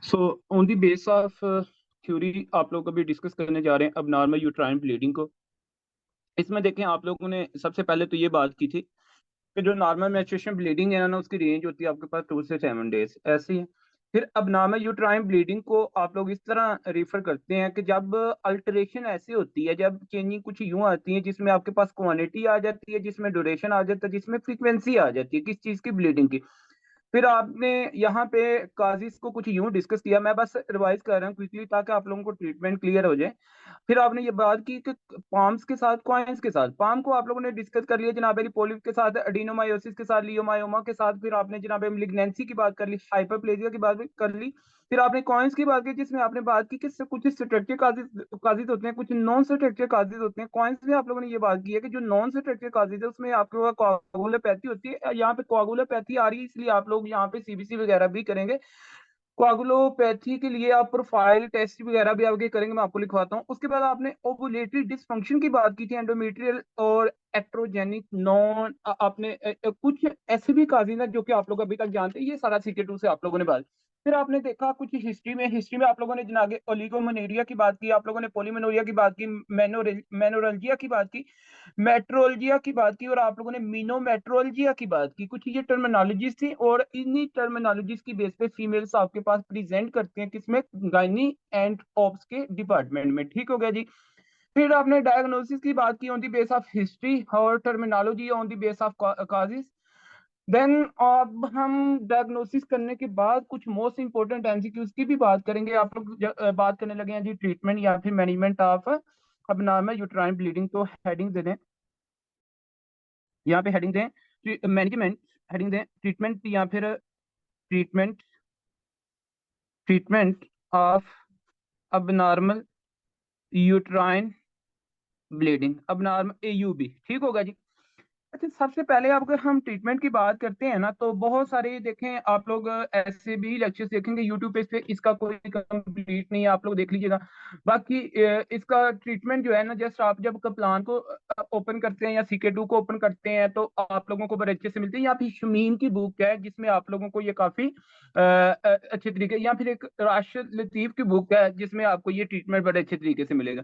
So on the base of theory आप लोग अभी डिस्कस करने जा रहे हैं अब नॉर्मल यूट्राइन ब्लीडिंग को। इसमें देखें आप लोगों ने सबसे पहले तो ये बात की थी कि जो नॉर्मल मेंस्ट्रुएशन ब्लीडिंग है ना उसकी रेंज होती है आपके पास 2 से 7 डेज ऐसी है। फिर अब नॉर्मल यूट्राइन ब्लीडिंग को आप लोग इस तरह रेफर करते हैं कि जब अल्टरेशन ऐसी होती है, जब चेंजिंग कुछ यूं आती है जिसमें आपके पास क्वांटिटी आ जाती है, जिसमें ड्यूरेशन आ जाता है, जिसमें फ्रीक्वेंसी आ जाती है किस चीज की ब्लीडिंग की। फिर आपने यहाँ पे काजिस को कुछ यूं डिस्कस किया, मैं बस रिवाइज कर रहा हूँ क्विकली ताकि आप लोगों को ट्रीटमेंट क्लियर हो जाए। फिर आपने ये बात की कि पाम्स के साथ कॉइन्स के साथ, पाम को आप लोगों ने डिस्कस कर लिया जनाब अली, पोलिप के साथ, एडिनोमायोसिस के साथ, लियोमायोमा के साथ, फिर आपने जनाब लिग्नेंसी की बात कर ली, हाइपरप्लेजिया की बात भी कर ली। फिर आपने कॉइन्स की बात की जिसमें आपने बात की कि कुछ स्ट्रक्चर काजिज होते हैं, कुछ नॉन स्ट्रक्चर काजिज होते हैं। कॉइन्स में आप लोगों ने ये बात की है कि जो नॉन स्ट्रक्चर काजिज है उसमें आपके कोगुलोपैथी होती है। यहाँ पे कोगुलोपैथी आ रही है इसलिए आप लोग यहाँ पे सीबीसी वगैरह भी करेंगे। कोगुलोपैथी के लिए आप प्रोफाइल टेस्ट वगैरह भी आगे करेंगे, मैं आपको लिखवाता हूँ। उसके बाद आपने ओवुलेटरी डिसफंक्शन की बात की थी, एंडोमेट्रियल और एक्ट्रोजेनिक नॉन, आपने कुछ ऐसे भी काजिन है जो कि आप लोग अभी तक जानते हैं, ये सारा सीके 2 से आप लोगों ने बात। फिर आपने देखा कुछ हिस्ट्री में आप लोगों ने जनाब ओलिगोमोनेरिया की बात की, आप लोगों ने पोलिमोनोरिया की बात की, मेनोरल्जिया की बात की, मेट्रोलजिया की बात की, और आप लोगों ने मीनोमेट्रोलजिया की बात की। कुछ ये टर्मिनोलॉजीज थी और इन्हीं टर्मिनोलॉजीज की बेस पे फीमेल्स आपके पास प्रेजेंट करते हैं किसमें, गायनी एंड ऑप्स के डिपार्टमेंट में। ठीक हो गया जी। फिर आपने डायग्नोसिस की बात की on the base of history और terminology on the base of causes. Then अब हम डायग्नोसिस करने के बाद कुछ मोस्ट इंपोर्टेंट एमसीक्यूज की भी बात करेंगे। आप लोग बात करने लगे हैं जी ट्रीटमेंट या फिर मैनेजमेंट ऑफ अब नाम है यूट्राइन ब्लीडिंग, तो हेडिंग दे दें, यहाँ पे हेडिंग दें मैनेजमेंट, हेडिंग दें ट्रीटमेंट या फिर ट्रीटमेंट ट्रीटमेंट ऑफ अब नॉर्मल यूट्राइन ब्लीडिंग, अब नॉर्मल एयूबी। ठीक होगा जी। अच्छा, सबसे पहले अब अगर हम ट्रीटमेंट की बात करते हैं ना तो बहुत सारे देखें आप लोग ऐसे भी लेक्चर्स देखेंगे यूट्यूब पे, इस पे इसका कोई कंप्लीट नहीं है, आप लोग देख लीजिएगा। बाकी इसका ट्रीटमेंट जो है ना, जस्ट आप जब प्लान को ओपन करते हैं या सीके 2 को ओपन करते हैं तो आप लोगों को बड़े अच्छे से मिलते हैं। या फिर शमीम की बुक है जिसमें आप लोगों को ये काफी अच्छे तरीके, या फिर एक राशिद लतीफ की बुक है जिसमें आपको ये ट्रीटमेंट बड़े अच्छे तरीके से मिलेगा।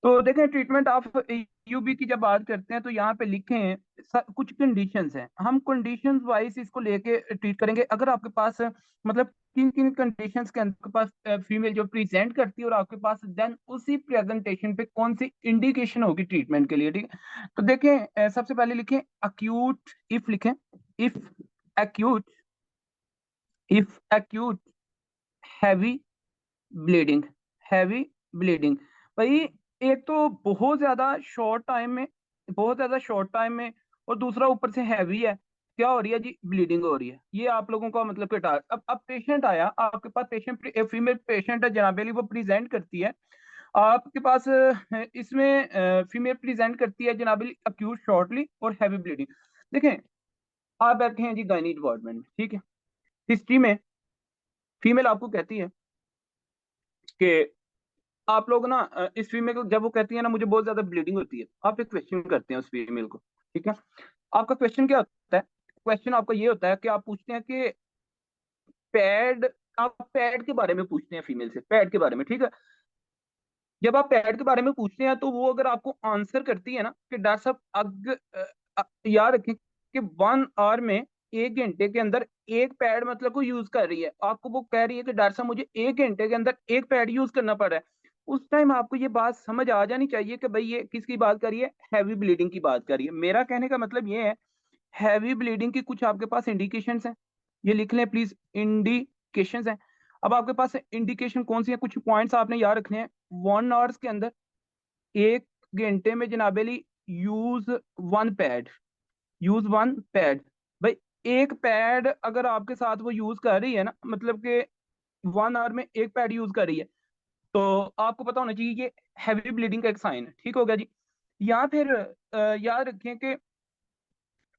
तो देखें ट्रीटमेंट ऑफ यूबी की जब बात करते हैं तो यहाँ पे लिखे हैं कुछ कंडीशंस हैं, हम कंडीशंस वाइज इसको लेके ट्रीट करेंगे। अगर आपके पास मतलब किन किन कंडीशंस के अंदर पास फीमेल जो प्रेजेंट करती है और आपके पास देन उसी प्रेजेंटेशन पे कौन सी इंडिकेशन होगी ट्रीटमेंट के लिए। ठीक है, तो देखें सबसे पहले लिखें अक्यूट, इफ लिखें if acute, if acute heavy bleeding, heavy bleeding. भाई एक तो बहुत ज्यादा शॉर्ट टाइम में, और दूसरा ऊपर से हैवी है, क्या हो रही है जी, ब्लीडिंग हो रही है। ये आप लोगों का मतलब कि अब पेशेंट आया आपके पास, पेशेंट फीमेल पेशेंट है जनाबेली, वो प्रेजेंट करती है आपके पास इसमें फीमेल प्रेजेंट करती है जनाबेली अक्यूट शॉर्टली और हैवी ब्लीडिंग। देखें आप बैठे हैं जी गायनी डिपार्टमेंट में, ठीक है, हिस्ट्री में फीमेल आपको कहती है कि आप लोग ना इस फीमेल को जब वो कहती है ना मुझे बहुत ज्यादा ब्लीडिंग होती है, आप एक क्वेश्चन करते हैं उस फीमेल को। ठीक है, आपका क्वेश्चन क्या होता है, क्वेश्चन आपका ये होता है कि आप पूछते हैं कि पैड, आप पैड के बारे में पूछते हैं फीमेल से, पैड के बारे में। ठीक है, जब आप पैड के बारे में पूछते हैं तो वो अगर आपको आंसर करती है ना कि डॉक्टर साहब याद रखें कि 1 आवर में, 1 घंटे के अंदर एक पैड मतलब को यूज कर रही है, आपको वो कह रही है कि डॉक्टर साहब मुझे 1 घंटे के अंदर एक पैड यूज करना पड़ रहा है, उस टाइम आपको ये बात समझ आ जानी चाहिए कि भाई ये किसकी बात कर रही है, हैवी ब्लीडिंग की बात कर रही है। मेरा कहने का मतलब ये है, हैवी ब्लीडिंग की कुछ आपके पास इंडिकेशंस हैं, ये लिख लें प्लीज, इंडिकेशंस हैं। अब आपके पास इंडिकेशन कौन सी है, कुछ पॉइंट्स आपने याद रखने हैं। 1 आवर्स के अंदर, 1 घंटे में जनाबेली, यूज 1 पैड, यूज 1 पैड। भाई एक पैड अगर आपके साथ वो यूज कर रही है ना, मतलब कि 1 आवर में एक पैड यूज कर रही है, तो आपको पता होना चाहिए ये हैवी ब्लीडिंग का एक साइन है। ठीक हो गया जी। या फिर याद रखें कि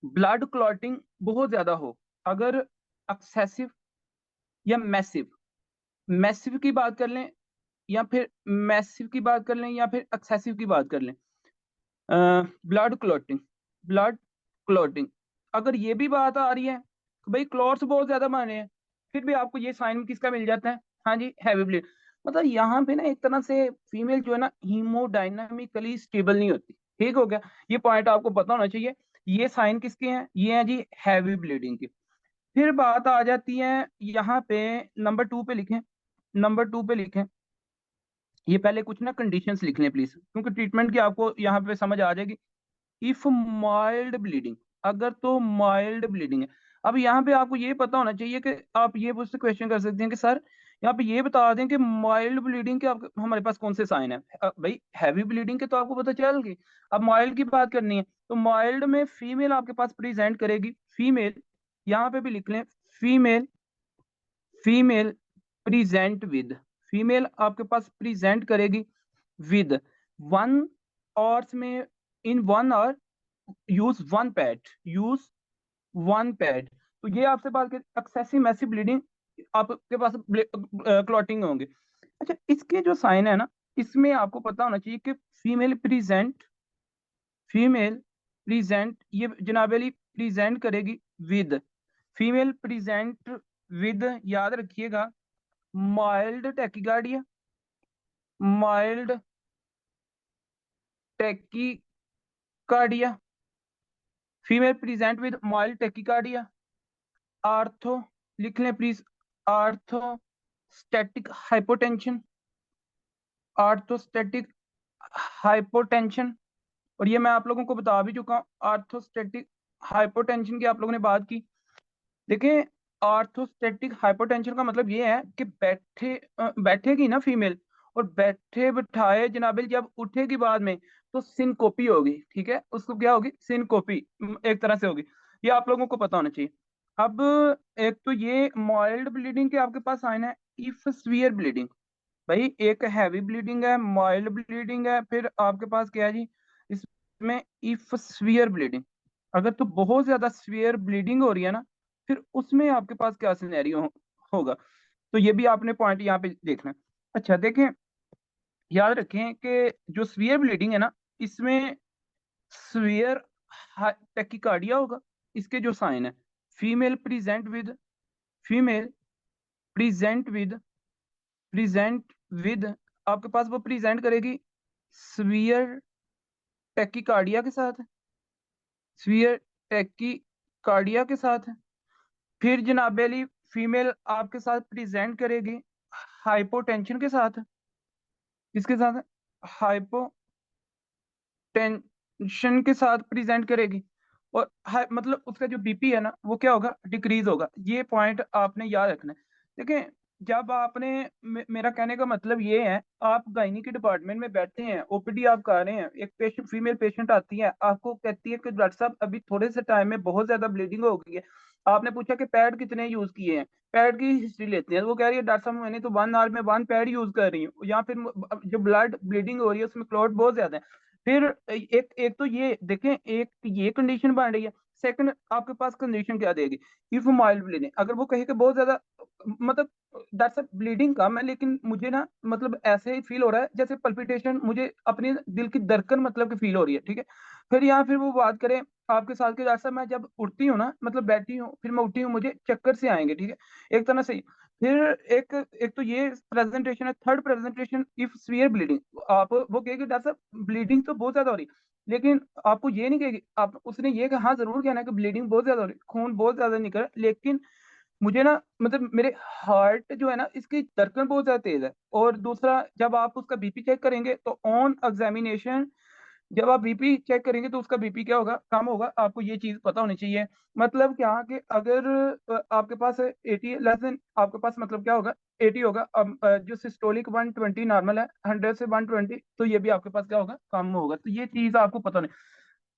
ब्लड क्लॉटिंग बहुत ज्यादा हो, अगर एक्सेसिव या मैसिव, मैसिव की बात कर लें या फिर मैसिव की बात कर लें या फिर एक्सेसिव की बात कर लें, ब्लड क्लॉटिंग, ब्लड क्लॉटिंग, अगर ये भी बात आ रही है तो भाई क्लॉट्स बहुत ज्यादा बन रहे हैं, फिर भी आपको ये साइन किसका मिल जाता है, हाँ जी, हैवी ब्लीड, मतलब यहाँ पे ना एक तरह से फीमेल जो है ना हीमोडायनामिकली स्टेबल नहीं होती। ठीक हो गया, ये पॉइंट आपको पता होना चाहिए। ये साइन किसके हैं, ये है जी हैवी ब्लीडिंग की। फिर बात आ जाती है यहाँ पे, नंबर 2 पे लिखें, नंबर 2 पे लिखें। ये पहले कुछ ना कंडीशंस लिख लें प्लीज, क्योंकि ट्रीटमेंट की आपको यहाँ पे समझ आ जाएगी। इफ माइल्ड ब्लीडिंग, अगर तो माइल्ड ब्लीडिंग है। अब यहाँ पे आपको ये पता होना चाहिए कि आप ये मुझसे क्वेश्चन कर सकते हैं कि सर यहाँ पे ये बता दें कि माइल्ड ब्लीडिंग के आप हमारे पास कौन से साइन है। भाई हैवी ब्लीडिंग के तो आपको पता चल गई, अब माइल्ड की बात करनी है। तो माइल्ड में फीमेल आपके पास प्रेजेंट करेगी, फीमेल, यहाँ पे भी लिख लें, female, female present with, female आपके पास प्रेजेंट करेगी विद 1 आवर्स में, in 1 hour use 1 pad, use 1 pad. तो ये आपसे बात करें एक्सेसिव मैसिव ब्लीडिंग, आपके पास क्लॉटिंग होंगे। अच्छा, इसके जो साइन है ना, इसमें आपको पता होना चाहिए कि फीमेल प्रेजेंट, फीमेल प्रेजेंट, ये जनाब अली प्रेजेंट करेगी विद, फीमेल प्रेजेंट विद, याद रखिएगा, mild tachycardia, mild tachycardia, female present with mild tachycardia, ortho, लिख लें प्लीज, आर्थोस्टैटिक हाइपोटेंशन, आर्थोस्टैटिक हाइपोटेंशन। और ये मैं आप लोगों को बता भी चुका हूँ, आर्थोस्टैटिक हाइपोटेंशन की आप लोगों ने बात की। देखिए, आर्थोस्टैटिक हाइपोटेंशन का मतलब ये है कि बैठेगी ना फीमेल, और बैठे बिठाए जनाबिल जब उठेगी बाद में, तो सिनकोपी होगी। ठीक है, उसको क्या होगी, सिनकोपी एक तरह से होगी। ये आप लोगों को पता होना चाहिए। अब एक तो ये माइल्ड ब्लीडिंग के आपके पास साइन है। इफ स्वीयर ब्लीडिंग, भाई एक हैवी ब्लीडिंग है, माइल्ड ब्लीडिंग है, फिर आपके पास क्या है जी इसमें, इफ स्वीयर ब्लीडिंग, अगर तो बहुत ज्यादा स्वीयर ब्लीडिंग हो रही है ना, फिर उसमें आपके पास क्या सिनेरियो होगा। तो ये भी आपने पॉइंट यहाँ पे देखना है। अच्छा देखें, याद रखें कि जो स्वीयर ब्लीडिंग है ना, इसमें स्वीयर टैकिकार्डिया होगा। इसके जो साइन है, female present with, female present with, present with, आपके पास वो प्रेजेंट करेगी स्वीयर टैकिकार्डिया के साथ, स्वीयर टैकिकार्डिया के साथ। फिर जनाब अली फीमेल आपके साथ प्रेजेंट करेगी हाइपोटेंशन के साथ, किसके साथ, हाइपोटेंशन के साथ प्रेजेंट करेगी। और मतलब उसका जो बीपी है ना, वो क्या होगा, डिक्रीज होगा। ये पॉइंट आपने याद रखना है। देखें, जब आपने मेरा कहने का मतलब ये है, आप गायनी के डिपार्टमेंट में बैठे हैं, ओपीडी आप कर रहे हैं, एक पेशेंट, फीमेल पेशेंट आती है, आपको कहती है कि डॉक्टर साहब अभी थोड़े से टाइम में बहुत ज्यादा ब्लीडिंग हो गई है। आपने पूछा कि पैड कितने यूज किए हैं, पैड की हिस्ट्री लेते हैं, वो कह रही है डॉक्टर साहब मैंने तो 1 आवर में 1 पैड यूज कर रही हूँ, या फिर जो ब्लड ब्लीडिंग हो रही है उसमें क्लॉट बहुत ज्यादा है। फिर एक एक तो ये देखें, एक ये कंडीशन बन रही है। सेकंड आपके पास कंडीशन क्या देगी, इफ माइल्ड ब्लीडिंग, अगर वो कहे कि बहुत ज्यादा, मतलब दैट्स ब्लीडिंग कम है, लेकिन मुझे ना मतलब ऐसे ही फील हो रहा है जैसे पल्पिटेशन, मुझे अपने दिल की धड़कन मतलब की फील हो रही है। ठीक है, फिर यहाँ फिर वो बात करें आपके साथ के, डॉक्टर साहब मैं जब उठती हूँ ना, मतलब बैठी हूँ फिर मैं उठी हूँ, मुझे चक्कर से आएंगे। ठीक है, एक तरह से। फिर एक एक तो ये प्रेजेंटेशन है। Third presentation, if severe bleeding, आप वो कहेगी डॉक्टर साहब ब्लीडिंग तो बहुत ज्यादा हो रही है, लेकिन आपको ये नहीं कहेगी, आप उसने ये कहा, हाँ जरूर कहना है कि ब्लीडिंग बहुत ज्यादा हो रही है, खून बहुत ज्यादा निकल रहा है, लेकिन मुझे ना मतलब मेरे हार्ट जो है ना, इसकी धड़कन बहुत ज्यादा तेज है। और दूसरा, जब आप उसका बीपी चेक करेंगे तो ऑन एग्जामिनेशन, जब आप बीपी चेक करेंगे तो उसका बीपी क्या होगा, कम होगा। आपको ये चीज पता होनी चाहिए। मतलब क्या कि अगर आपके पास 80 लेस देन, आपके पास मतलब क्या होगा, 80 होगा। अब जो सिस्टोलिक 120 नॉर्मल है, 100 से 120, तो ये भी आपके पास क्या होगा, कम होगा। तो ये चीज आपको पता नहीं।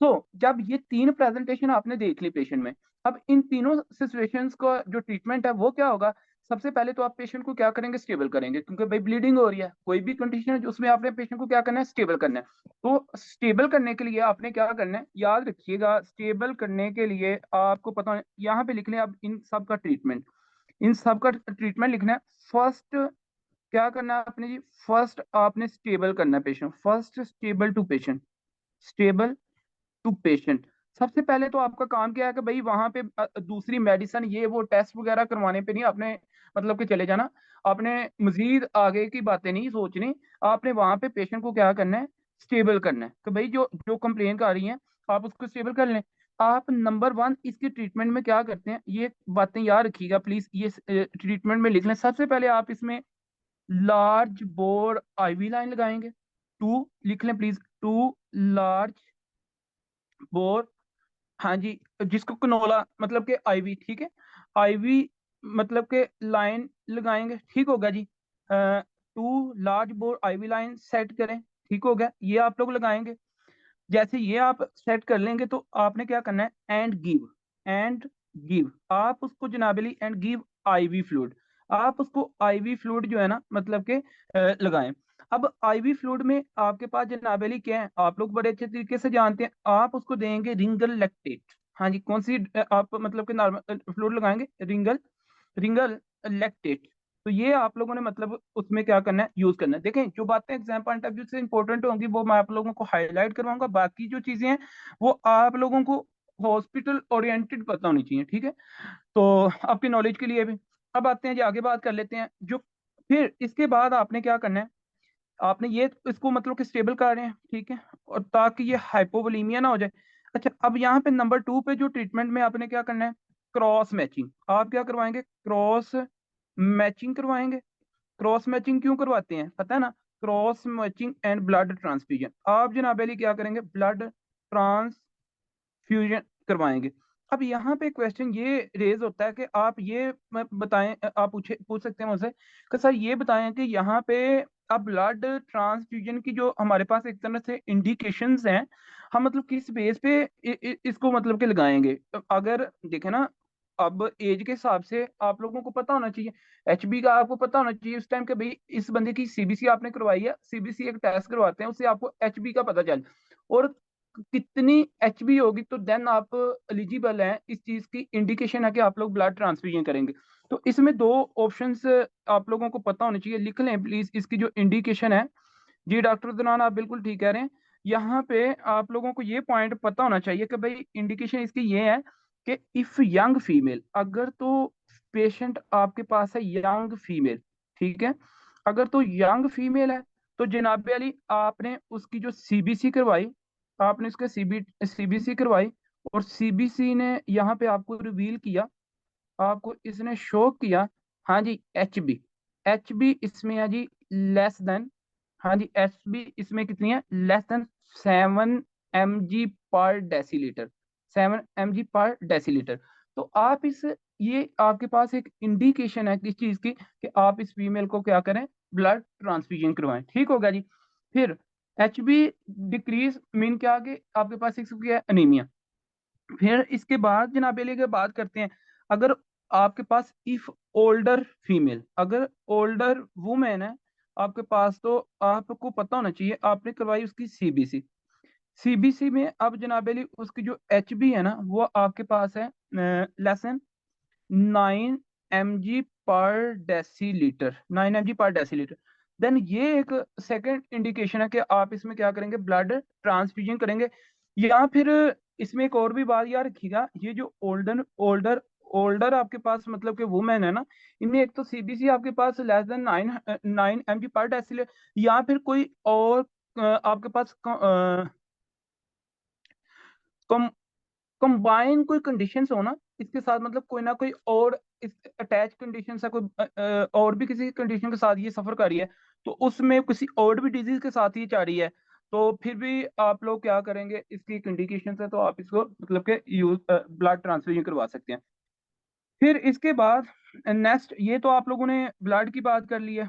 तो जब ये तीन प्रेजेंटेशन आपने देख ली पेशेंट में, अब इन तीनों सिचुएशंस का जो ट्रीटमेंट है वो क्या होगा। सबसे पहले तो आप पेशेंट को क्या करेंगे, स्टेबल करेंगे, क्योंकि भाई ब्लीडिंग हो रही है, कोई भी कंडीशन है उसमें आपने पेशेंट को क्या करना है, स्टेबल करना है। तो स्टेबल करने के लिए आपने क्या करना है, याद रखिएगा, स्टेबल करने के लिए आपको पता है, यहाँ पे लिख लें अब इन सब का ट्रीटमेंट, इन सब का ट्रीटमेंट लिखना है। फर्स्ट क्या करना है आपने जी, फर्स्ट आपने स्टेबल करना है patient, first stable to patient, stable to patient. सबसे पहले तो आपका काम क्या है कि भाई वहां पे दूसरी मेडिसिन ये वो टेस्ट वगैरह करवाने पे नहीं आपने मतलब कि चले जाना। आपने मजीद आगे की बातें नहीं सोचनी। आपने वहां पे पेशेंट को क्या करना है, स्टेबल करना है कि भाई जो जो कंप्लेन आ रही है आप उसको स्टेबल कर लें। आप नंबर वन इसकी ट्रीटमेंट में क्या करते हैं, ये बातें याद रखिएगा प्लीज, ये ट्रीटमेंट में लिख लें। सबसे पहले आप इसमें लार्ज बोर आईवी लाइन लगाएंगे। टू लिख लें प्लीज, टू लार्ज बोर, हाँ जी, जिसको कनोला मतलब के आईवी, ठीक है, आईवी मतलब के लाइन लगाएंगे, ठीक होगा जी। Two large bore IV line set करें, ठीक हो गया, ये आप लोग लगाएंगे। जैसे ये आप सेट कर लेंगे तो आपने क्या करना है, एंड गिव आप उसको जनाबली एंड गिव आईवी फ्लूइड। आप उसको आईवी फ्लूइड जो है ना मतलब के लगाएं। अब आईवी फ्लूइड में आपके पास जनाबली क्या है, आप लोग बड़े अच्छे तरीके से जानते हैं, आप उसको देंगे रिंगल लैक्टेट। हाँ जी, कौन सी आप मतलब के नॉर्मल फ्लूइड लगाएंगे, रिंगल रिंगल लैक्टेट। तो ये आप लोगों ने मतलब उसमें क्या करना है, यूज करना है। देखें जो बातें एग्जाम पॉइंट ऑफ व्यू से इंपॉर्टेंट होंगी वो मैं आप लोगों को हाईलाइट करवाऊंगा, बाकी जो चीजें हैं वो आप लोगों को हॉस्पिटल ओरिएंटेड पता होनी चाहिए, ठीक है, तो आपकी नॉलेज के लिए भी। अब आते हैं जी, आगे बात कर लेते हैं जो फिर इसके बाद आपने क्या करना है, आपने ये इसको मतलब कि स्टेबल कर रहे हैं, ठीक है, और ताकि ये हाइपोवोलीमिया ना हो जाए। अच्छा, अब यहाँ पे नंबर टू पे जो ट्रीटमेंट में आपने क्या करना है, क्रॉस मैचिंग। आप क्या करवाएंगे, क्रॉस मैचिंग करवाएंगे। क्रॉस मैचिंग क्यों करवाते हैं पता है ना, cross matching and blood transfusion. आप जनाब अली क्या करेंगे, ब्लड ट्रांसफ्यूजन करवाएंगे। अब यहाँ पे क्वेश्चन ये रेज होता है कि आप ये बताएं, आप पूछ सकते हैं मुझसे कि सर ये बताएं कि यहाँ पे अब ब्लड ट्रांसफ्यूजन की जो हमारे पास एक तरह से इंडिकेशंस हैं, हम मतलब किस बेस पे इसको मतलब के लगाएंगे। अगर देखें ना, अब एज के हिसाब से आप लोगों को पता होना चाहिए, एचबी का आपको पता होना चाहिए उस टाइम के भाई इस बंदे की सीबीसी आपने करवाई है, सीबीसी एक टेस्ट करवाते हैं उससे आपको एचबी का पता चल, और कितनी एचबी होगी तो देन आप एलिजिबल हैं, इस चीज की इंडिकेशन है कि आप लोग ब्लड ट्रांसफ्यूजन करेंगे। तो इसमें दो ऑप्शंस आप लोगों को पता होने चाहिए, लिख लें प्लीज इसकी जो इंडिकेशन है। जी डॉक्टर दुरान आप बिल्कुल ठीक कह रहे हैं। यहाँ पे आप लोगों को ये पॉइंट पता होना चाहिए कि भाई इंडिकेशन इसकी ये है कि इफ यंग फीमेल, अगर तो पेशेंट आपके पास है यंग फीमेल, ठीक है, अगर तो यंग फीमेल है तो जनाब अली आपने उसकी जो सीबीसी करवाई, आपने उसके सीबीसी करवाई, और सीबीसी ने यहाँ पे आपको रिवील किया, आपको इसने शो किया, हाँ जी, एच बी इसमें है जी लेस देन, हाँ जी, एच बी इसमें कितनी है, लेस देन 7 mg/डेसीलीटर, 7 mg/डेसीलीटर। तो आप इस ये आपके पास एक इंडिकेशन है किस चीज की कि आप इस फीमेल को क्या करें, ब्लड ट्रांसफ्यूजन करवाएं, ठीक होगा जी। फिर एच बी डिक्रीज मीन क्या आगे आपके पास एक है अनीमिया। फिर इसके बाद जनाब अली की बात करते हैं, अगर आपके पास इफ ओल्डर फीमेल, अगर ओल्डर वुमेन है आपके पास, तो आपको पता होना चाहिए आपने करवाई उसकी सीबीसी। सीबीसी में अब जनाब अली उसकी जो एच बी है ना वो आपके पास है लेसन 9 mg/डेसीलीटर, 9 mg/डेसीलीटर। देन ये एक सेकंड इंडिकेशन है कि आप इसमें क्या करेंगे, ब्लड ट्रांसफ्यूजन करेंगे। या फिर इसमें एक और भी बात याद रखिएगा, ये जो ओल्डर ओल्डर ओल्डर आपके पास मतलब कि वुमेन है ना, इनमें एक तो सीबीसी आपके पास लेस देन 9 mg/डेसीलीटर, या फिर कोई और आपके पास कंबाइन कोई कंडीशंस हो ना इसके साथ, मतलब कोई ना कोई और इस अटैच कंडीशन है, कोई और भी किसी कंडीशन के साथ ये सफर कर रही है, तो उसमें किसी और भी डिजीज के साथ ये चाह रही है, तो फिर भी आप लोग क्या करेंगे, इसकी कंडीशन है तो आप इसको मतलब के यूज ब्लड ट्रांसफ्यूजन करवा सकते हैं। फिर इसके बाद नेक्स्ट, ये तो आप लोगों ने ब्लड की बात कर ली है।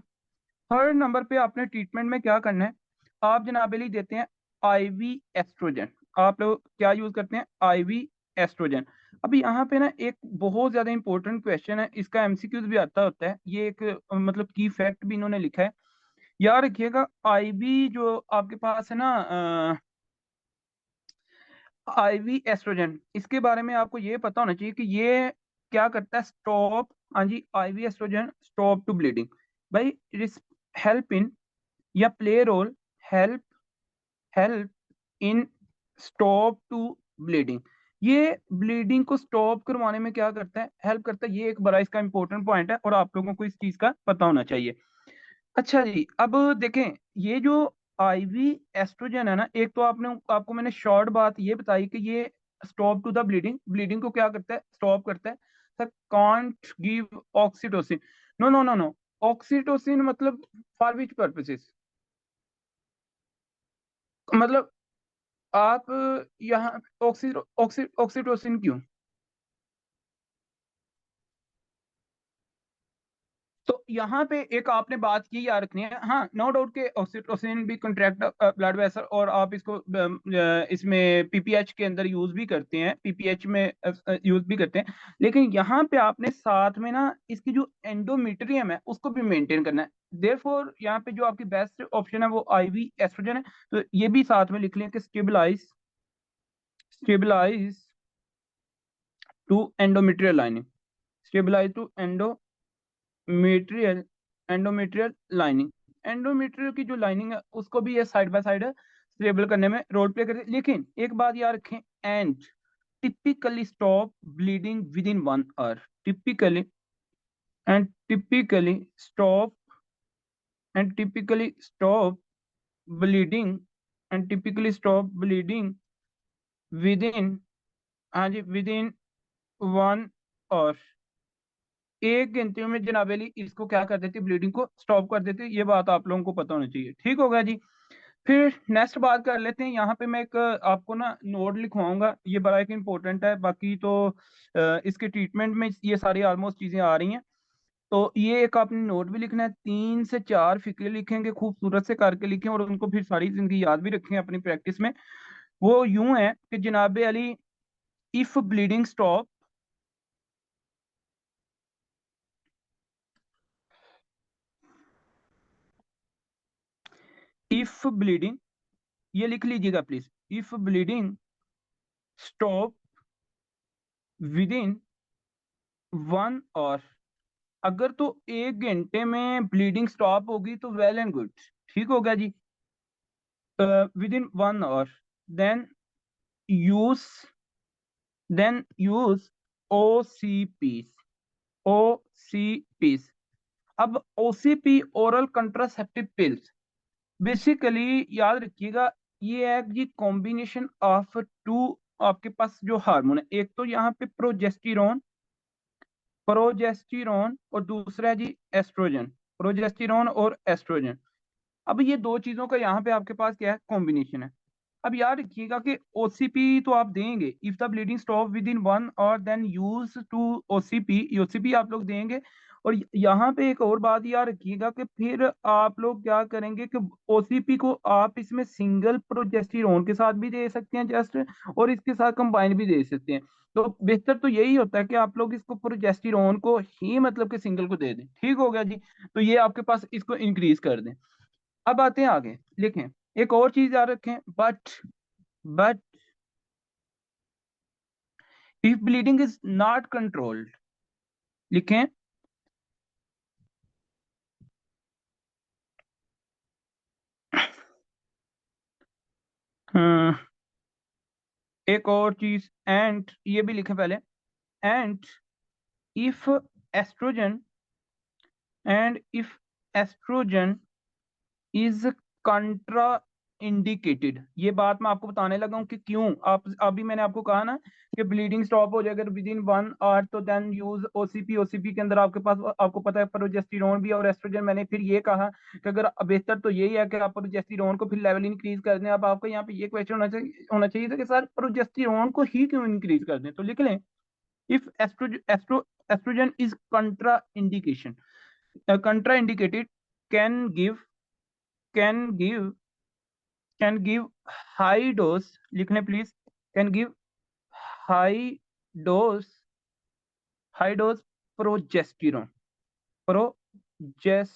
थर्ड नंबर पे आपने ट्रीटमेंट में क्या करना है, आप जनाबेली देते हैं आईवी एस्ट्रोजन। आप लोग क्या यूज करते हैं, आईवी एस्ट्रोजन। अभी यहाँ पे ना एक बहुत ज्यादा इंपॉर्टेंट क्वेश्चन है, इसका एमसीक्यूज भी आता होता है, ये एक मतलब की फैक्ट भी इन्होंने लिखा है, याद रखिएगा। आईवी जो आपके पास है ना, आईवी एस्ट्रोजन, इसके बारे में आपको ये पता होना चाहिए कि ये क्या करता है, स्टॉप, हाँ जी, IV estrogen stop to bleeding. भाई इट इज हेल्प इन या play role, help help in stop to bleeding. ये ब्लीडिंग को स्टॉप करवाने में क्या करता है, हेल्प करता है। ये एक बड़ा इसका इंपॉर्टेंट पॉइंट है और आप लोगों को इस चीज का पता होना चाहिए। अच्छा जी, अब देखें, ये जो आईवी एस्ट्रोजन है ना, एक तो आपने आपको मैंने शॉर्ट बात ये बताई कि ये stop to the bleeding, bleeding को क्या करता है, स्टॉप करता है। Sir can't give oxytocin, no no no no, oxytocin मतलब फॉर विच पर्पसेस, मतलब आप यहाँ ऑक्सीटोसिन क्यों? तो यहाँ पे एक आपने बात की याद रखनी है, हाँ नो डाउट के ऑक्सीटोसिन भी कंट्रैक्ट ब्लड वेसल, और आप इसको इसमें पीपीएच के अंदर यूज भी करते हैं, पीपीएच में यूज भी करते हैं। लेकिन यहाँ पे आपने साथ में ना इसकी जो एंडोमेट्रियम है उसको भी मेंटेन करना है। देयरफॉर यहाँ पे जो आपकी बेस्ट ऑप्शन है वो आईवी एस्ट्रोजन है। तो ये भी साथ में लिख लें कि stabilize, stabilize to endometrial lining, stabilize to endometrial, endometrial lining, endometrial की जो लाइनिंग है उसको भी ये साइड बाय साइड स्टेबल करने में रोल प्ले करते हैं। लेकिन एक बात याद रखें, and typically stop bleeding within 1 hour, typically and typically stop, and typically stop bleeding, and typically stop bleeding within, हाँ जी, विद इन 1 आवर, 1 घंटे में जनाब अली इसको क्या कर देती, ब्लीडिंग को स्टॉप कर देती। ये बात आप लोगों को पता होनी चाहिए, ठीक होगा जी। फिर नेक्स्ट बात कर लेते हैं, यहाँ पे मैं एक आपको ना नोट लिखवाऊंगा, ये बड़ा एक इंपॉर्टेंट है, बाकी तो इसके ट्रीटमेंट में ये सारी ऑलमोस्ट चीजें आ रही हैं। तो ये एक आपने नोट भी लिखना है, 3 से 4 फिक्रे लिखेंगे, खूबसूरत से करके लिखें और उनको फिर सारी जिंदगी याद भी रखें अपनी प्रैक्टिस में। वो यूं है कि जनाब Ali, if bleeding stop, if bleeding, ये लिख लीजिएगा please, if bleeding stop within 1 hour, अगर तो 1 घंटे में ब्लीडिंग स्टॉप होगी तो वेल एंड गुड, ठीक होगा जी। Within 1 hour, then use, then use OCPs, OCPs. अब OCP oral contraceptive pills, basically याद रखिएगा, ये है जी कॉम्बिनेशन ऑफ टू, आपके पास जो हार्मोन है, एक तो यहाँ पे प्रोजेस्टिरोन, प्रोजेस्टिरोन, और दूसरा है जी एस्ट्रोजन, प्रोजेस्टिरोन और एस्ट्रोजन। अब ये दो चीजों का यहाँ पे आपके पास क्या है, कॉम्बिनेशन है। अब याद रखिएगा कि ओसीपी तो आप देंगे, if the bleeding stop within 1 hour then use to OCP, OCP आप लोग देंगे। और यहाँ पे एक और बात याद रखिएगा कि फिर आप लोग क्या करेंगे कि ओसीपी को आप इसमें सिंगल प्रोजेस्टिरोन के साथ भी दे सकते हैं जस्ट, और इसके साथ कंबाइन भी दे सकते हैं। तो बेहतर तो यही होता है कि आप लोग इसको प्रोजेस्टिरोन को ही मतलब कि सिंगल को दे दें, ठीक हो गया जी। तो ये आपके पास इसको इंक्रीज कर दें। अब आते हैं आगे, लिखें एक और चीज याद रखें, but if bleeding is not controlled, लिखें हम्म, एक और चीज, एंड ये भी लिखें पहले, and if estrogen, and if estrogen is contraindicated. ये बात मैं आपको बताने लगा हूं कि क्यों, आप अभी मैंने आपको कहा ना कि ब्लीडिंग स्टॉप हो जाए अगर विद इन 1 आवर, तो देन यूज ओसीपी, ओसीपी के अंदर आपके पास आपको पता है प्रोजेस्टेरोन भी और एस्ट्रोजन। मैंने फिर ये कहा कि अगर बेहतर तो यही है कि आप प्रोजेस्टेरोन को फिर लेवल इंक्रीज कर दें। अब आपको यहाँ पे ये क्वेश्चन होना चाहिए था कि सर प्रोजेस्टेरोन को ही क्यों इंक्रीज कर दें, तो लिख लें if estrogen is contraindication, contraindicated, can give, can give, can give high dose, लिखने please, can give high dose, high dose progesterone, proges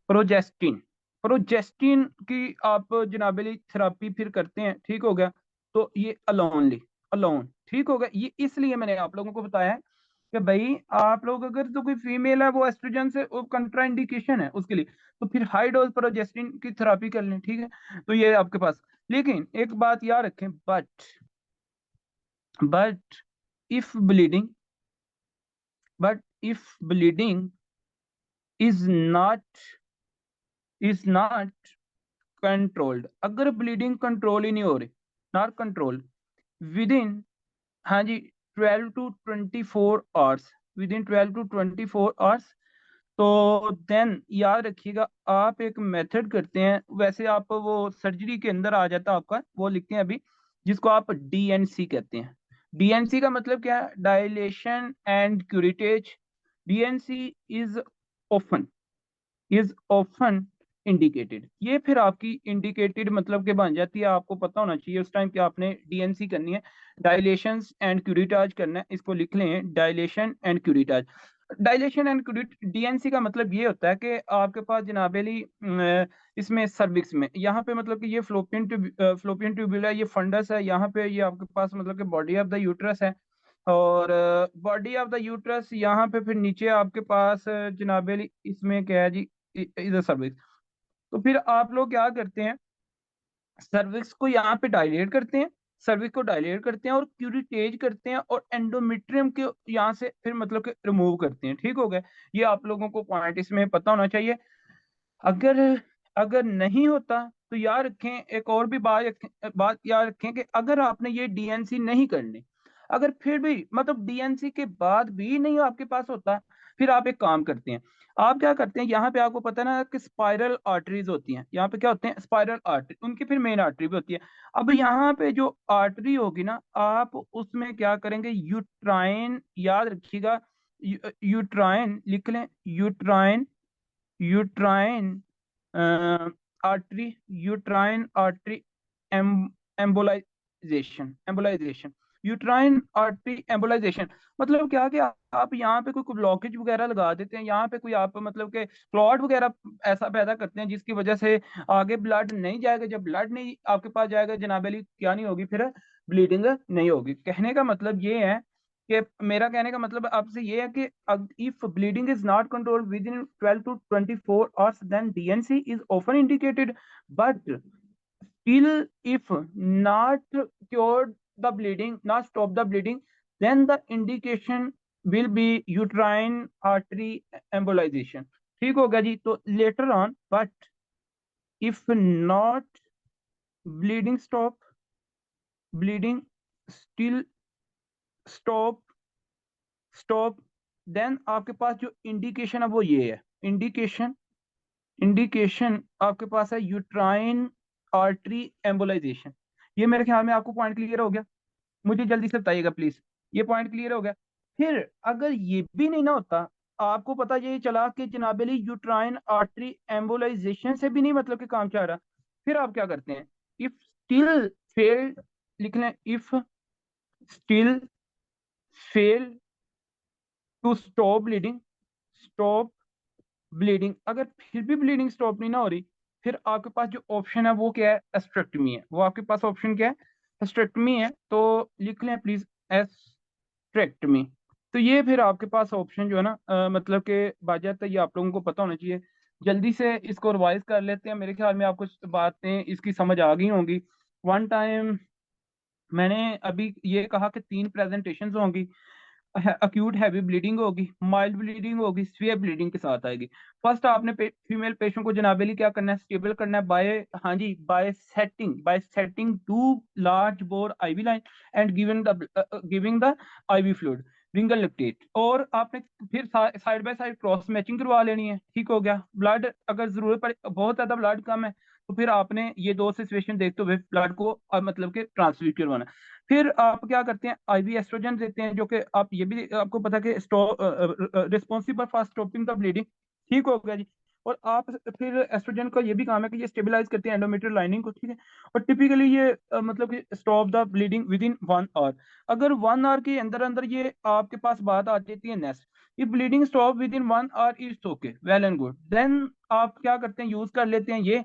progestin, progestin की आप जनाबेली थेरापी फिर करते हैं, ठीक हो गया। तो ये अलोनली, अलोन, ठीक हो गया। ये इसलिए मैंने आप लोगों को बताया है कि भाई आप लोग अगर तो कोई फीमेल है वो एस्ट्रोजन से कंट्रा इंडिकेशन है उसके लिए, तो फिर हाई डोज प्रोजेस्टिन की थेरापी कर लें, ठीक है। तो ये आपके पास, लेकिन एक बात याद रखें, but if bleeding but if bleeding is not controlled, अगर ब्लीडिंग कंट्रोल ही नहीं हो रही, नॉट कंट्रोल विद इन, हाँ जी, 12 to 24 hours, with in 12 to 24 hours, तो देन याद रखिएगा आप एक मेथड करते हैं, वैसे आप वो सर्जरी के अंदर आ जाता है आपका, वो लिखते हैं अभी, जिसको आप डीएनसी कहते हैं। डीएनसी का मतलब क्या है? Dilation and curettage. DNC is often often indicated. ये फिर आपकी इंडिकेटेड मतलब के बन जाती है, आपको पता होना चाहिए उस टाइम कि आपने डीएनसी करनी है, डायलेशन एंड क्यूरिटाज करना है। इसको लिख लें, dilation and curettage. Dilation and DNC का मतलब ये होता है कि आपके पास जनाबेली इसमें सर्विक्स में यहाँ पे मतलब कि ये फ्लोपियन ट्यूब्यूला, ये फंडस है, यहाँ पे ये आपके पास मतलब कि बॉडी ऑफ द यूट्रस है, और बॉडी ऑफ द यूट्रस यहाँ पे फिर नीचे आपके पास जनाबेली इसमें क्या है जी, इधर सर्विक्स। तो फिर आप लोग क्या करते हैं, सर्विक्स को यहाँ पे डायलेट करते हैं, सर्विक्स को डायलेट करते हैं और क्यूरिटेज करते हैं, और एंडोमेट्रियम के यहाँ से फिर मतलब कि रिमूव करते हैं। ठीक हो गया? ये आप लोगों को पॉइंट इसमें पता होना चाहिए। अगर अगर नहीं होता तो याद रखें, एक और भी बात याद रखें कि अगर आपने ये डीएनसी नहीं करनी, अगर फिर भी मतलब डीएनसी के बाद भी नहीं आपके पास होता, फिर आप एक काम करते हैं, आप क्या करते हैं, यहाँ पे आपको पता है ना कि स्पाइरल आर्टरीज होती हैं, यहाँ पे क्या होते हैं, स्पाइरल आर्टरी, उनकी फिर मेन आर्टरी भी होती है। अब यहाँ पे जो आर्टरी होगी ना, आप उसमें क्या करेंगे, यूट्राइन, याद रखिएगा, यूट्राइन लिख लें, uterine artery, uterine artery embolisation, uterine artery embolisation. मतलब क्या कि आप यहाँ पे कोई ब्लॉकेज वगैरह लगा देते हैं, यहाँ पे कोई आप मतलब के क्लॉट वगैरह ऐसा पैदा करते हैं जिसकी वजह से आगे ब्लड नहीं जाएगा। जब ब्लड नहीं आपके पास जाएगा जनाबेली, क्या नहीं होगी, फिर ब्लीडिंग नहीं होगी। कहने का मतलब ये है कि मेरा कहने का मतलब आपसे ये है कि if bleeding is not controlled within 12 to 24 hours, then DNC is often indicated, but still if not cured the bleeding, not stop the bleeding, then the indication will be uterine artery embolization। ठीक होगा जी? तो later on, but if not bleeding stop, bleeding still stop, stop, then आपके पास जो indication है वो ये है, इंडिकेशन आपके पास है यूट्राइन आर्टरी एम्बोलाइजेशन। ये मेरे ख्याल में आपको पॉइंट क्लियर हो गया, मुझे जल्दी से बताइएगा प्लीज, ये पॉइंट क्लियर हो गया? फिर अगर ये भी नहीं ना होता, आपको पता ये चला कि जनाबेली यूट्राइन आर्टरी एम्बोलाइजेशन से भी नहीं मतलब कि काम चल रहा, फिर आप क्या करते हैं, इफ स्टिल फेल्ड, लिख लें, if still fail to stop bleeding, stop bleeding, अगर फिर भी ब्लीडिंग स्टॉप नहीं ना हो रही, फिर आपके पास जो ऑप्शन है वो क्या है, एस्ट्रेक्टमी है। वो आपके पास ऑप्शन क्या है, एस्ट्रेक्टमी है। तो लिख लें प्लीज, एस्ट्रेक्टमी। तो ये फिर आपके पास ऑप्शन जो है ना मतलब कि बाजात ये आप लोगों को पता होना चाहिए। जल्दी से इसको रिवाइज कर लेते हैं, मेरे ख्याल में आपको बातें इसकी समझ आ गई होंगी। वन टाइम मैंने अभी ये कहा कि 3 प्रेजेंटेशंस होंगी, अक्यूट हैवी ब्लीडिंग होगी, माइल्ड ब्लीडिंग होगी, स्वीयर ब्लीडिंग के साथ आएगी। फर्स्ट आपने फीमेल पेशेंट को जनाबेली क्या करना है, स्टेबल करना है बाय, हाँ जी, by setting 2 large bore IV line and giving the IV fluid, Ringer lactate, और आपने फिर side by side cross matching करवा लेनी है। ठीक हो गया? ब्लड अगर जरूरत पड़े, बहुत ज्यादा ब्लड कम है, तो फिर आपने ये दो सिचुएशन देखते हुए ब्लड को मतलब के ट्रांसफ्यूज करवाना। फिर आप क्या करते हैं, आईवी एस्ट्रोजन देते हैं, जो कि आप ये भी आपको पता है कि responsible for stopping the bleeding. ठीक हो गया जी? और आप फिर एस्ट्रोजन का ये भी काम है कि ये स्टेबलाइज करते हैं एंडोमेट्रियल लाइनिंग को। ठीक है? और टिपिकली ये मतलब कि stop the bleeding within 1 hour. अगर 1 आवर के अंदर अंदर ये आपके पास बात आ जाती है next, if bleeding stop within 1 hour is okay, well and good, then आप क्या करते हैं, यूज कर लेते हैं ये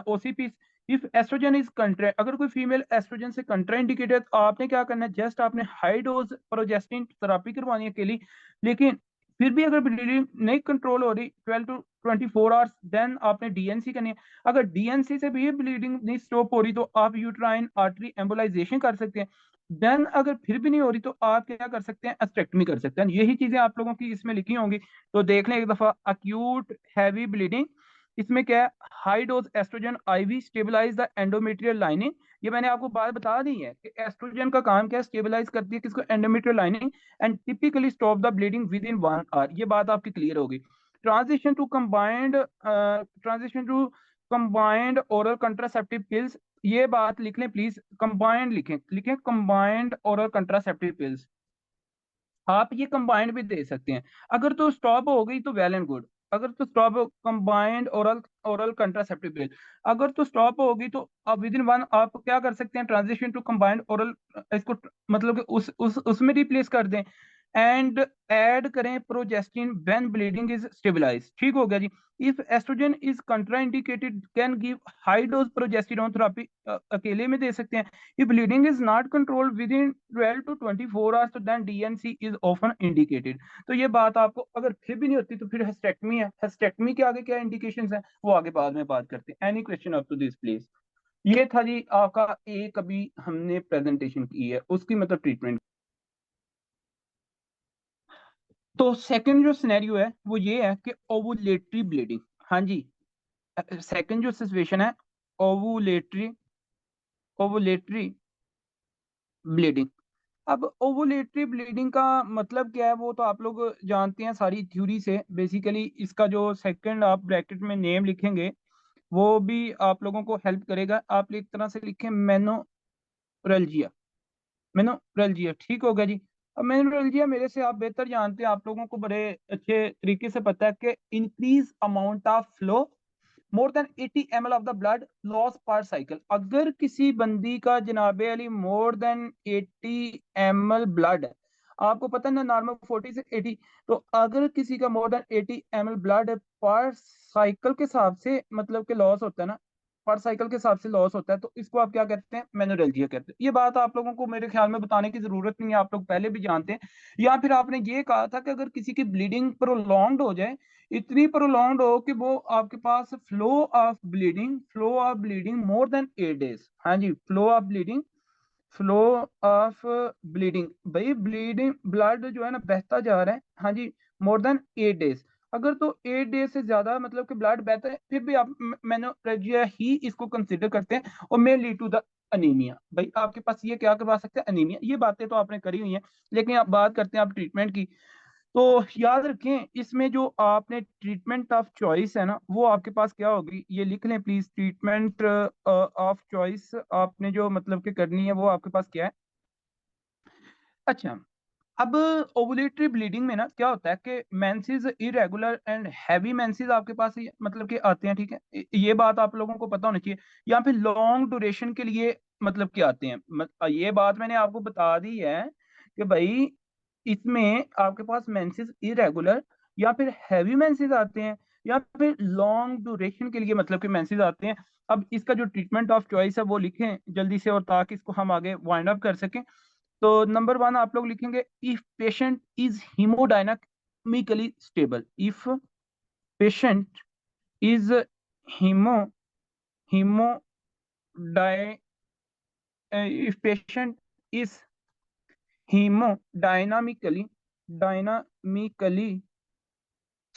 ओसीपी। इफ एस्ट्रोजन इज कंट्रा, अगर कोई फीमेल एस्ट्रोजन से कंट्रा इंडिकेटेड, तो आपने क्या करना है, जस्ट आपने हाई डोज प्रोजेस्टिन थेरेपी करवानी है अकेली। लेकिन फिर भी अगर ब्लीडिंग नहीं कंट्रोल हो रही 12 to 24 आवर्स, देन आपने डीएनसी करनी है। अगर डीएनसी से भी ब्लीडिंग नहीं स्टॉप हो रही, तो आप यूट्राइन आर्टरी एम्बोलाइजेशन कर सकते हैं। देन अगर फिर भी नहीं हो रही तो आप क्या कर सकते हैं, एस्टेक्टमी कर सकते हैं। यही चीजें आप लोगों की इसमें लिखी होंगी, तो देख लें एक दफा। अक्यूट हैवी ब्लीडिंग, इसमें क्या है, high dose estrogen IV stabilize the endometrial lining. ये मैंने आपको बात बता दी है कि एस्ट्रोजन का काम क्या है, स्टेबलाइज करती है किसको, endometrial lining, and typically stop the bleeding within 1 hour. ये बात आपकी क्लियर होगी। Transition to combined oral contraceptive pills, ये बात लिख लें प्लीज, कंबाइंड लिखें, लिखें कंबाइंड ओरल कंट्रासेप्टिव पिल्स। आप ये कंबाइंड भी दे सकते हैं। अगर तो स्टॉप हो गई तो वेल एंड गुड, अगर तो stop combined oral oral contraceptive pill, अगर तो स्टॉप होगी तो आप विद इन 1 आप क्या कर सकते हैं, ट्रांजिशन टू कंबाइंड ओरल, इसको मतलब कि उस उसमें रिप्लेस कर दें, एंड ऐड करें progestin when bleeding is stabilize. ठीक हो गया जी। If estrogen is contraindicated can give high dose progesterone therapy, अकेले में दे सकते हैं। if bleeding is not controlled within 12 to 24 hours तो then DNC is often indicated। तो ये बात आपको अगर फिर भी नहीं होती तो फिर हेस्टेक्टमी है। हेस्टेक्टमी के आगे क्या इंडिकेशंस हैं वो आगे बाद में बात करते हैं। Any question up to this please. ये था जी आपका एक अभी हमने प्रेजेंटेशन की है उसकी मतलब ट्रीटमेंट। तो सेकंड जो सिनेरियो है वो ये है कि ओवुलेटरी ब्लीडिंग। हाँ जी, सेकंड जो सिचुएशन है, ओवुलेटरी ओवुलेटरी ब्लीडिंग। अब ओवुलेटरी ब्लीडिंग का मतलब क्या है वो तो आप लोग जानते हैं सारी थ्योरी से। बेसिकली इसका जो सेकंड आप ब्रैकेट में नेम लिखेंगे वो भी आप लोगों को हेल्प करेगा। आप एक तरह से लिखें मेनोरल्जिया, मेनोरल्जिया। ठीक होगा जी। अब मेनोरल्जिया मेरे से आप बेहतर जानते हैं, आप लोगों को बड़े अच्छे तरीके से पता है कि increase amount of flow more than 80 ml of the blood loss पर साइकिल। अगर किसी बंदी का जनाबे Ali more than 80 ml blood है, आपको पता है ना नॉर्मल 40 से 80, तो अगर किसी का मोर देन 80 ml ब्लड पर साइकिल के हिसाब से मतलब के लॉस होता है ना, पर साइकिल के हिसाब से लॉस होता है, तो इसको आप क्या कहते हैं, मेनोरेल्जिया कहते हैं। ये बात आप लोगों को मेरे ख्याल में बताने की जरूरत नहीं है, आप लोग पहले भी जानते हैं। या फिर आपने ये कहा था कि अगर किसी की ब्लीडिंग प्रोलॉन्ग्ड हो जाए, इतनी प्रोलॉन्ग्ड हो कि वो आपके पास flow of bleeding more than 8 days. हाँ जी, फ्लो ऑफ ब्लीडिंग, भाई ब्लीडिंग ब्लड जो है ना बहता जा रहा है, हाँ जी, मोर देन 8 डेज। अगर तो 8 डेज से ज्यादा मतलब कि ब्लड बहता है फिर भी आप मेनोरेजिया ही इसको कंसिडर करते हैं, और may lead to the anemia. भाई आपके पास ये क्या करवा सकते हैं, अनीमिया। ये बातें तो आपने करी हुई हैं, लेकिन आप बात करते हैं आप ट्रीटमेंट की। तो याद रखें इसमें जो आपने ट्रीटमेंट ऑफ चॉइस है ना वो आपके पास क्या होगी, ये लिख लें प्लीज। ट्रीटमेंट ऑफ चॉइस आपने जो मतलब कि करनी है वो आपके पास क्या है। अच्छा, अब ओवुलेटरी ब्लीडिंग में ना क्या होता है कि menses irregular and heavy menses आपके पास मतलब कि आते हैं। ठीक है, ये बात आप लोगों को पता होनी चाहिए। या फिर लॉन्ग ड्यूरेशन के लिए मतलब कि आते हैं, ये बात मैंने आपको बता दी है कि भाई इसमें आपके पास मेंसेस इरेगुलर या फिर हैवी मेंसेस आते हैं, या फिर लॉन्ग ड्यूरेशन के लिए मतलब कि मेंसेस आते हैं। अब इसका जो ट्रीटमेंट ऑफ चॉइस है वो लिखें जल्दी से, और ताकि इसको हम आगे वाइंड अप कर सकें। तो नंबर 1 आप लोग लिखेंगे, if patient is haemodynamically stable. If patient is haemo haemody if patient is haemodynamically dynamically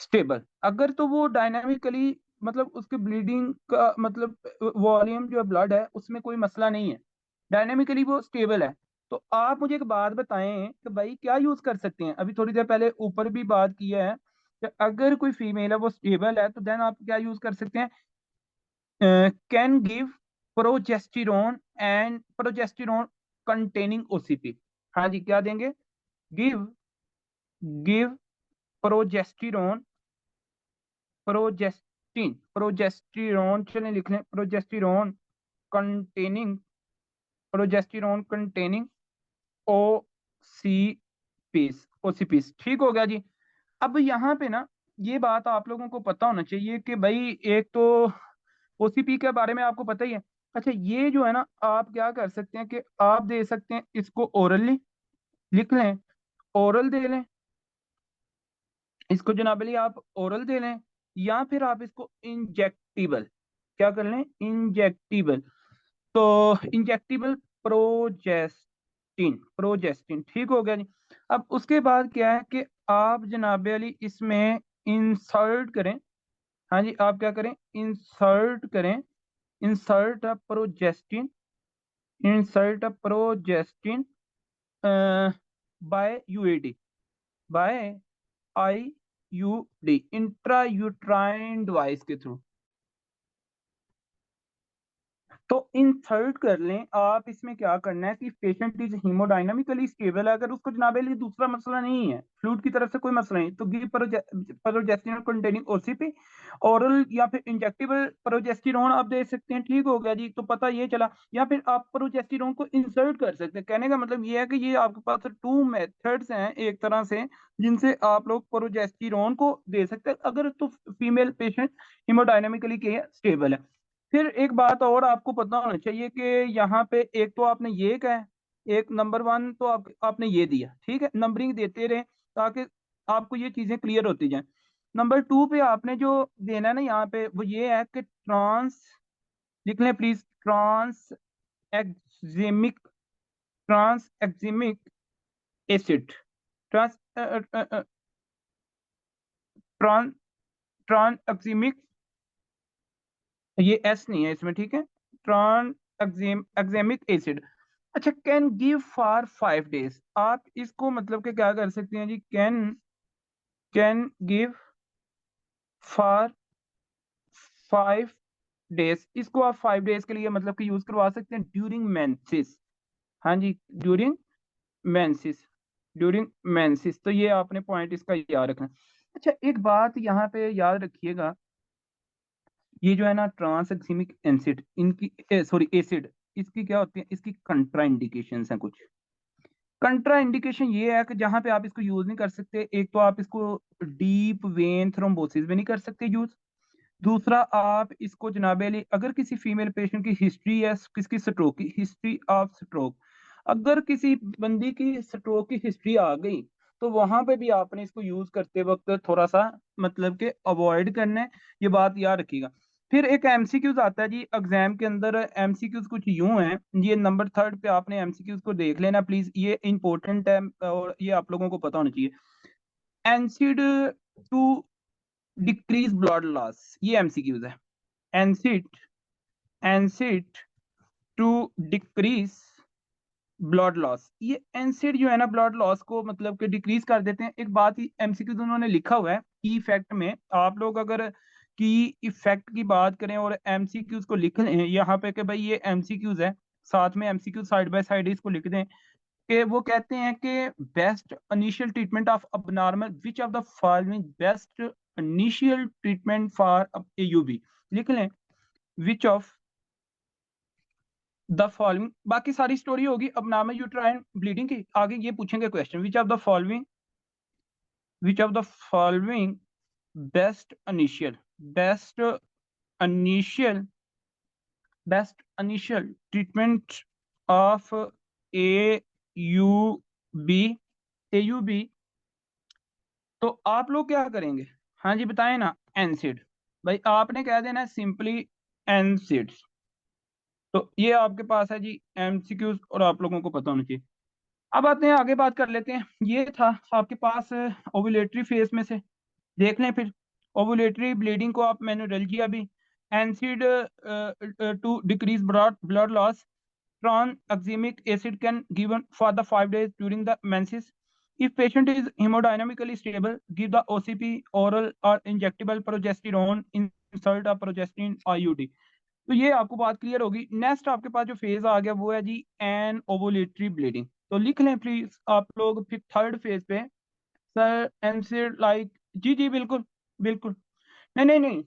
stable, अगर तो वो डायनामिकली मतलब उसके ब्लीडिंग का मतलब वॉल्यूम जो ब्लड है उसमें कोई मसला नहीं है, डायनामिकली वो स्टेबल है, तो आप मुझे एक बात बताएं कि भाई क्या यूज कर सकते हैं। अभी थोड़ी देर पहले ऊपर भी बात की है कि अगर कोई फीमेल है वो स्टेबल है तो देन आप क्या यूज कर सकते हैं, can give progesterone containing OCP. हाँ जी, क्या देंगे, गिव गिव प्रोजेस्टिरोन प्रोजेस्टिरोन चलें लिख लें, कंटेनिंग प्रोजेस्टिरोन कंटेनिंग ओ सी पीस ओसीपीस। ठीक हो गया जी। अब यहाँ पे ना ये बात आप लोगों को पता होना चाहिए कि भाई एक तो ओसीपी के बारे में आपको पता ही है। अच्छा, ये जो है ना आप क्या कर सकते हैं कि आप दे सकते हैं इसको ओरली, लिख लें, ओरल दे लें इसको जनाबली, आप ओरल दे लें, या फिर आप इसको इंजेक्टिबल क्या कर लें, इंजेक्टिबल। तो इंजेक्टिबल प्रोजेस्टिन प्रोजेस्टिन, ठीक हो गया जी। अब उसके बाद क्या है कि आप जनाब अली इसमें इंसर्ट करें, हाँ जी, आप क्या करें, इंसर्ट करें, insert a progestin, insert a progestin by IUD, by IUD, intrauterine device के थ्रू। तो इंसर्ट कर लें आप। इसमें क्या करना है कि पेशेंट इज हीमोडायनामिकली स्टेबल है, अगर उसको जनाबे लिए दूसरा मसला नहीं है, फ्लूइड की तरफ से कोई मसला नहीं, तो give progesterone containing OCP, oral या फिर इंजेक्टेबल प्रोजेस्टेरोन आप दे सकते हैं, ठीक हो गया जी। तो पता ये चला, या फिर आप प्रोजेस्टेरोन को इंसर्ट कर सकते हैं। कहने का मतलब ये है कि ये आपके पास टू मेथड्स हैं एक तरह से, जिनसे आप लोग प्रोजेस्टेरोन को दे सकते हैं अगर तो फीमेल पेशेंट हीमोडायनामिकली के स्टेबल है। फिर एक बात और आपको पता होना चाहिए कि यहाँ पे एक तो आपने ये कहा, एक नंबर वन तो आपने ये दिया, ठीक है, नंबरिंग देते रहे ताकि आपको ये चीजें क्लियर होती जाएं। नंबर टू पे आपने जो देना है ना यहाँ पे, वो ये है कि ट्रांस, लिख लें please, tranexamic, tranexamic acid, trans trans tranexamic, ये एस नहीं है इसमें, ठीक है, ट्रांस एक्जेमिक एसिड। अच्छा, कैन गिव फॉर 5 days, आप इसको मतलब कि क्या कर सकते हैं जी, कैन गिव फॉर 5 days, इसको आप 5 days के लिए मतलब कि यूज करवा सकते हैं ड्यूरिंग मेंसिस, हाँ जी, ड्यूरिंग मेंसिस, ड्यूरिंग मेंसिस। तो ये आपने पॉइंट इसका याद रखना। अच्छा, एक बात यहाँ पे याद रखिएगा, ये जो है ना ट्रांसएक्सिमिक एसिड, इनकी सॉरी एसिड, इसकी क्या होती है, इसकी कंट्रा इंडिकेशन है कुछ। कंट्रा इंडिकेशन ये है कि जहां पे आप इसको यूज नहीं कर सकते, एक तो आप इसको डीप वेन थ्रोम्बोसिस में नहीं कर सकते यूज, दूसरा आप इसको जनाबे अली अगर किसी फीमेल पेशेंट की हिस्ट्री है, किसकी स्ट्रोक की हिस्ट्री ऑफ स्ट्रोक, अगर किसी बंदी की स्ट्रोक की हिस्ट्री आ गई तो वहां पे भी आपने इसको यूज करते वक्त थोड़ा सा मतलब कि अवॉइड करना है, ये बात याद रखिएगा। फिर एक एमसीक्यूज आता है जी एग्जाम के अंदर, एमसीक्यूज कुछ यूं हैं, ये नंबर थर्ड पे आपने एमसीक्यूज को देख लेना प्लीज, ये इंपॉर्टेंट है और ये आप लोगों को पता होना चाहिए। एनसिड टू डिक्रीज ब्लड लॉस, ये एमसीक्यूज है। एनसिड, एनसिड टू डिक्रीज ब्लड लॉस, ये एनसिड जो है ना ब्लड लॉस को मतलब कि डिक्रीज कर देते हैं। एक बात ही एमसीक्यूज उन्होंने लिखा हुआ है की इफेक्ट में, आप लोग अगर की इफेक्ट की बात करें और एमसीक्यूज को लिख लें यहाँ पे कि भाई ये एमसीक्यूज है, साथ में एमसीक्यू साइड बाय साइड इसको लिख दें कि वो कहते हैं कि best initial treatment of abnormal, which of the following best initial treatment for AUB, लिख लें विच ऑफ द फॉलोइंग, बाकी सारी स्टोरी होगी अब नाम है यूट्राइन ब्लीडिंग की, आगे ये पूछेंगे question, which of the following, which of the following best initial, best initial, best initial treatment of A U B, A U B. तो आप लोग क्या करेंगे, हाँ जी बताएं ना, एनसिड, भाई आपने कह देना सिंपली एनसिड। तो ये आपके पास है जी एमसीक्यूज और आप लोगों को पता होना चाहिए। अब आते हैं आगे, बात कर लेते हैं, ये था आपके पास ओवुलेटरी फेज में से, देख लें फिर ओवुलेटरी ब्लीडिंग को आप, मैंने डल किया अभी, NSAID to decrease blood loss, tranexamic acid can given for the 5 days during the menses. If patient is hemodynamically stable, give the OCP, oral or injectable progesterone, insert a progestin IUD। तो ये आपको बात clear होगी। Next आपके पास जो phase आ गया वो है जी एन ओवुलेटरी ब्लीडिंग, तो लिख लें प्लीज आप लोग फिर थर्ड फेज पे, सर एनसिड लाइक, जी जी बिल्कुल बिल्कुल, नहीं नहीं नहीं,